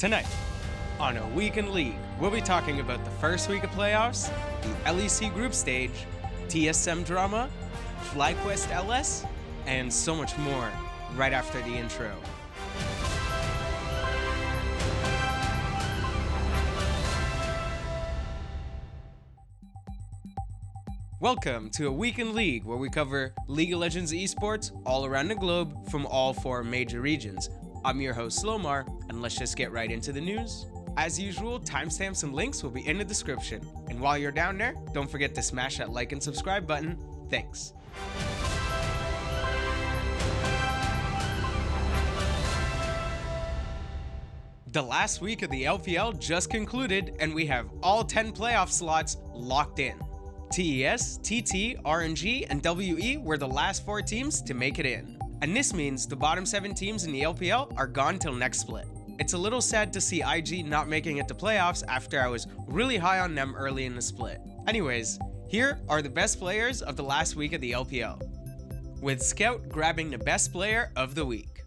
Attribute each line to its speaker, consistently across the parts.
Speaker 1: Tonight, on A Week in League, we'll be talking about the first week of playoffs, the LEC group stage, TSM drama, FlyQuest LS, and so much more right after the intro. Welcome to A Week in League, where we cover League of Legends esports all around the globe from all four major regions. I'm your host Slomar, and let's just get right into the news. As usual, timestamps and links will be in the description. And while you're down there, don't forget to smash that like and subscribe button. Thanks. The last week of the LPL just concluded, and we have all 10 playoff slots locked in. TES, TT, RNG, and WE were the last 4 teams to make it in. And this means the bottom 7 teams in the LPL are gone till next split. It's a little sad to see IG not making it to playoffs after I was really high on them early in the split. Anyways, here are the best players of the last week of the LPL, with Scout grabbing the best player of the week,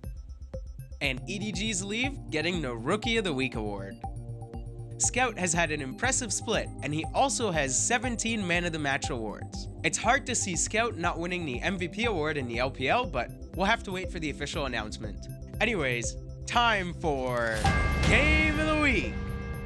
Speaker 1: and EDG's Leave getting the Rookie of the Week award. Scout has had an impressive split, and he also has 17 Man of the Match awards. It's hard to see Scout not winning the MVP award in the LPL, but we'll have to wait for the official announcement. Anyways, time for Game of the Week!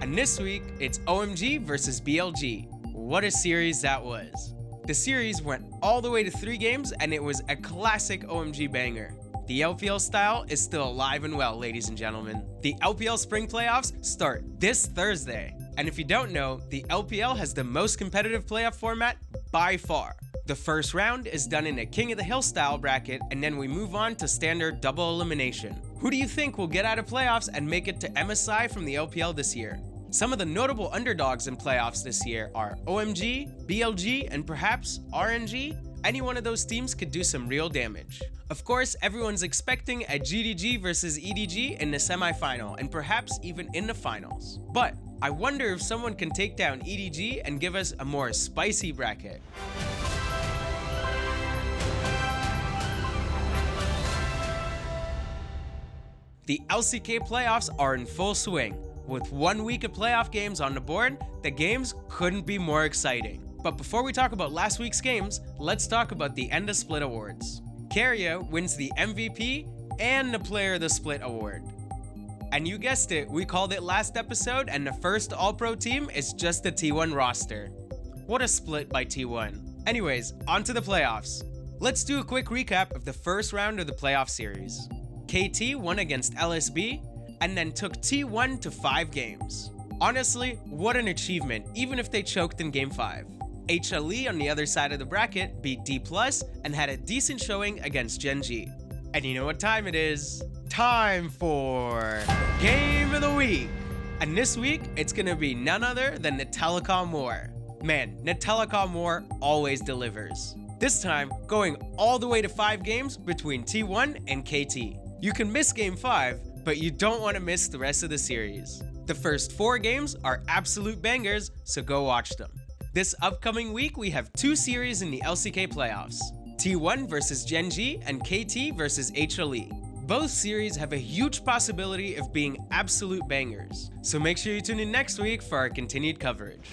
Speaker 1: And this week, it's OMG versus BLG. What a series that was. The series went all the way to 3 games, and it was a classic OMG banger. The LPL style is still alive and well, ladies and gentlemen. The LPL Spring Playoffs start this Thursday. And if you don't know, the LPL has the most competitive playoff format by far. The first round is done in a King of the Hill style bracket, and then we move on to standard double elimination. Who do you think will get out of playoffs and make it to MSI from the LPL this year? Some of the notable underdogs in playoffs this year are OMG, BLG, and perhaps RNG. Any one of those teams could do some real damage. Of course, everyone's expecting a GDG versus EDG in the semifinal, and perhaps even in the finals. But I wonder if someone can take down EDG and give us a more spicy bracket. The LCK playoffs are in full swing. With 1 week of playoff games on the board, the games couldn't be more exciting. But before we talk about last week's games, let's talk about the End of Split awards. Keria wins the MVP and the Player of the Split award. And you guessed it, we called it last episode, and the first All-Pro team is just the T1 roster. What a split by T1. Anyways, on to the playoffs. Let's do a quick recap of the first round of the playoff series. KT won against LSB, and then took T1 to 5 games. Honestly, what an achievement, even if they choked in Game 5. HLE on the other side of the bracket beat D+, and had a decent showing against Gen G. And you know what time it is? Time for Game of the Week! And this week, it's gonna be none other than the Telecom War. Man, the Telecom War always delivers. This time, going all the way to 5 games between T1 and KT. You can miss Game 5, but you don't want to miss the rest of the series. The first 4 games are absolute bangers, so go watch them. This upcoming week, we have 2 series in the LCK playoffs. T1 versus Gen G and KT versus HLE. Both series have a huge possibility of being absolute bangers, so make sure you tune in next week for our continued coverage.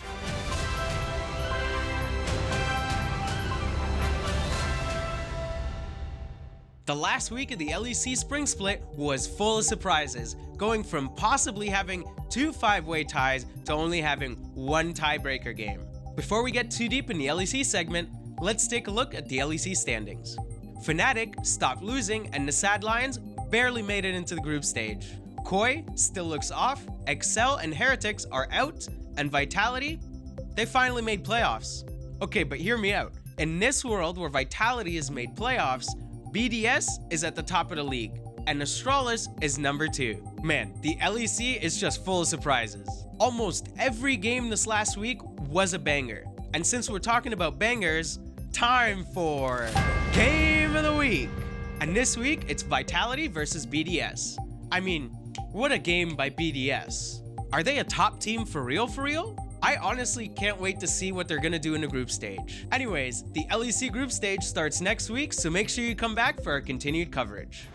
Speaker 1: The last week of the LEC Spring Split was full of surprises, going from possibly having 2 5-way ties to only having 1 tiebreaker game. Before we get too deep in the LEC segment, let's take a look at the LEC standings. Fnatic stopped losing, and the Sad Lions barely made it into the group stage. Koi still looks off, Excel and Heretics are out, and Vitality, they finally made playoffs. Okay, but hear me out. In this world where Vitality has made playoffs, BDS is at the top of the league, and Astralis is number 2. Man, the LEC is just full of surprises. Almost every game this last week was a banger. And since we're talking about bangers, time for Game of the Week! And this week, it's Vitality versus BDS. I mean, what a game by BDS. Are they a top team for real for real? I honestly can't wait to see what they're gonna do in the group stage. Anyways, the LEC group stage starts next week, so make sure you come back for our continued coverage.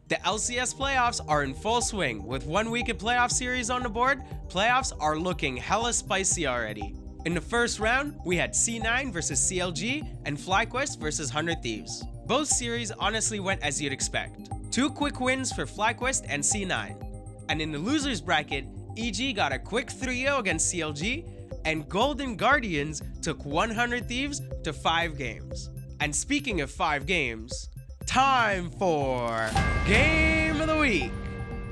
Speaker 1: The LCS playoffs are in full swing. With 1 week of playoff series on the board, playoffs are looking hella spicy already. In the first round, we had C9 versus CLG and FlyQuest versus 100 Thieves. Both series honestly went as you'd expect. 2 quick wins for FlyQuest and C9. And in the losers bracket, EG got a quick 3-0 against CLG, and Golden Guardians took 100 Thieves to 5 games. And speaking of 5 games, time for Game of the Week!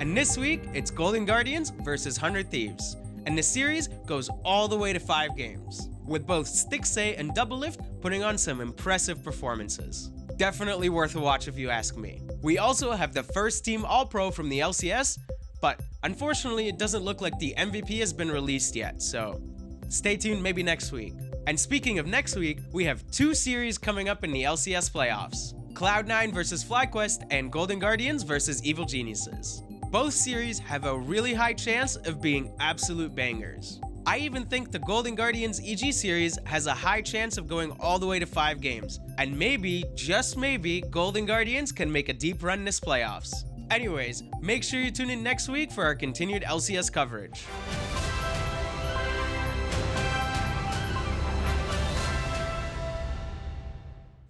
Speaker 1: And this week, it's Golden Guardians versus 100 Thieves. And the series goes all the way to 5 games, with both Stixxay and Doublelift putting on some impressive performances. Definitely worth a watch if you ask me. We also have the first team All-Pro from the LCS, but unfortunately it doesn't look like the MVP has been released yet, so stay tuned maybe next week. And speaking of next week, we have 2 series coming up in the LCS playoffs. Cloud9 versus FlyQuest and Golden Guardians versus Evil Geniuses. Both series have a really high chance of being absolute bangers. I even think the Golden Guardians EG series has a high chance of going all the way to 5 games, and maybe, just maybe, Golden Guardians can make a deep run this playoffs. Anyways, make sure you tune in next week for our continued LCS coverage.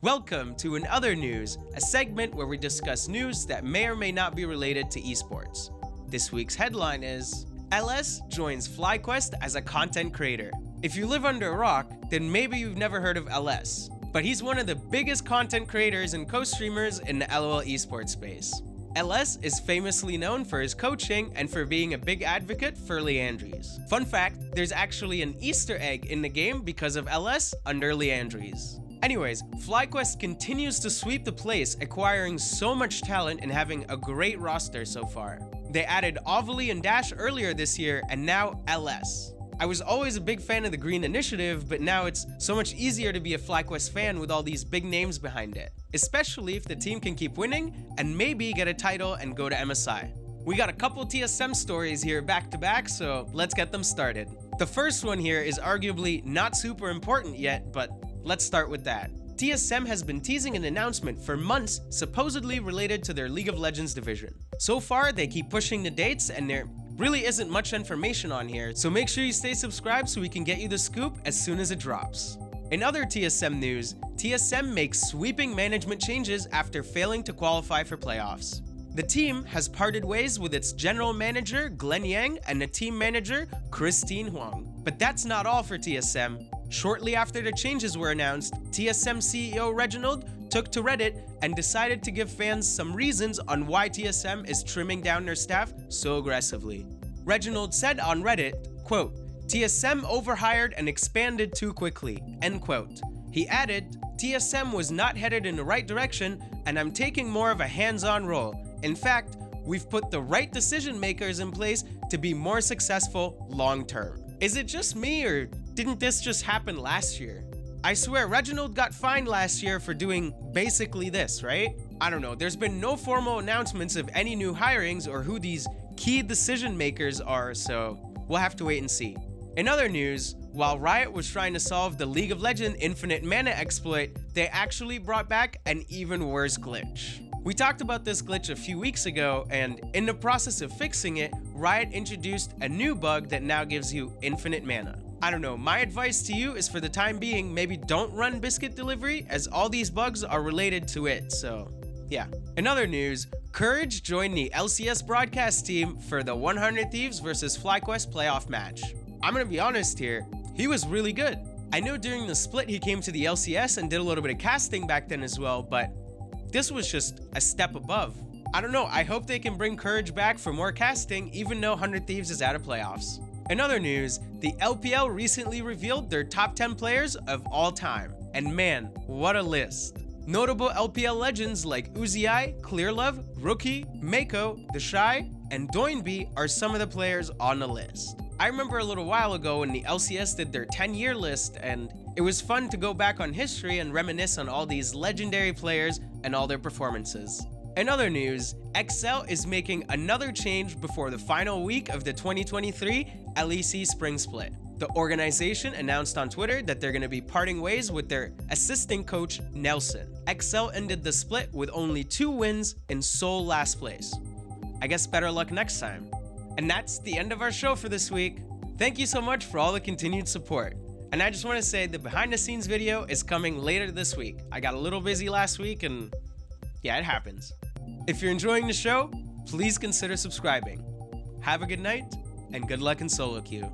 Speaker 1: Welcome to In Other News, a segment where we discuss news that may or may not be related to esports. This week's headline is, LS joins FlyQuest as a content creator. If you live under a rock, then maybe you've never heard of LS, but he's one of the biggest content creators and co-streamers in the LOL esports space. LS is famously known for his coaching and for being a big advocate for Leandries. Fun fact, there's actually an Easter egg in the game because of LS under Leandries. Anyways, FlyQuest continues to sweep the place, acquiring so much talent and having a great roster so far. They added Ovely and Dash earlier this year, and now LS. I was always a big fan of the Green Initiative, but now it's so much easier to be a FlyQuest fan with all these big names behind it, especially if the team can keep winning and maybe get a title and go to MSI. We got a couple TSM stories here back to back, so let's get them started. The first one here is arguably not super important yet, but let's start with that. TSM has been teasing an announcement for months supposedly related to their League of Legends division. So far, they keep pushing the dates and there really isn't much information on here, so make sure you stay subscribed so we can get you the scoop as soon as it drops. In other TSM news, TSM makes sweeping management changes after failing to qualify for playoffs. The team has parted ways with its general manager Glenn Yang and the team manager Christine Huang. But that's not all for TSM. Shortly after the changes were announced, TSM CEO Reginald took to Reddit and decided to give fans some reasons on why TSM is trimming down their staff so aggressively. Reginald said on Reddit, quote, "TSM overhired and expanded too quickly," end quote. He added, "TSM was not headed in the right direction and I'm taking more of a hands-on role. In fact, we've put the right decision makers in place to be more successful long-term." Is it just me, or didn't this just happen last year? I swear Reginald got fined last year for doing basically this, right? I don't know, there's been no formal announcements of any new hirings or who these key decision makers are, so we'll have to wait and see. In other news, while Riot was trying to solve the League of Legends infinite mana exploit, they actually brought back an even worse glitch. We talked about this glitch a few weeks ago, and in the process of fixing it, Riot introduced a new bug that now gives you infinite mana. I don't know, my advice to you is for the time being, maybe don't run Biscuit Delivery, as all these bugs are related to it, so yeah. In other news, Courage joined the LCS broadcast team for the 100 Thieves versus FlyQuest playoff match. I'm gonna be honest here, he was really good. I know during the split he came to the LCS and did a little bit of casting back then as well, but this was just a step above. I don't know, I hope they can bring Courage back for more casting even though 100 Thieves is out of playoffs. In other news, the LPL recently revealed their top 10 players of all time. And man, what a list. Notable LPL legends like Uzi, Clearlove, Rookie, Mako, The Shy, and Doinby are some of the players on the list. I remember a little while ago when the LCS did their 10-year list, and it was fun to go back on history and reminisce on all these legendary players and all their performances. In other news, XL is making another change before the final week of the 2023 LEC Spring Split. The organization announced on Twitter that they're going to be parting ways with their assistant coach, Nelson. XL ended the split with only 2 wins and sole last place. I guess better luck next time. And that's the end of our show for this week. Thank you so much for all the continued support. And I just want to say the behind the scenes video is coming later this week. I got a little busy last week and yeah, it happens. If you're enjoying the show, please consider subscribing. Have a good night and good luck in solo queue.